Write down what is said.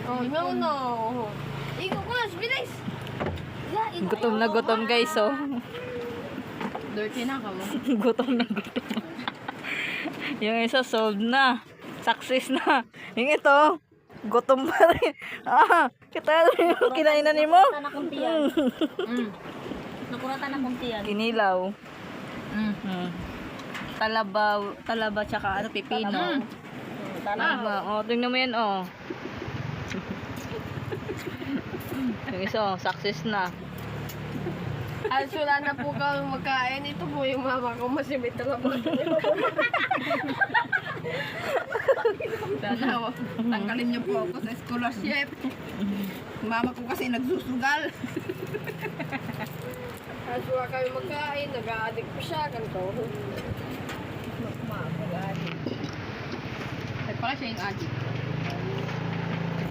Oh, no. Ikaw ko, bilis! Gutom na gutom guys, oh. Dirty na ka mo. Gutom na gutom. Yung isa solved na. Success na. Yung ito, gutom pa rin. Kita yung kinainan mo. Nakuratan na kuntiyan. Nakuratan na kuntiyan. Kinilaw. Talaba tsaka ano, pipino. Talaba. Oh, tingnan mo yan, oh. Yung isa, oh, success na. As wala na po kami magkain, ito po yung mama ko masimit talaga. Sana, tanggalin niyo po ako sa scholarship. Mama ko kasi nagsusugal. As wala kami magkain, nag-a-addict po siya, ganito. Ay, pala siya yung adik.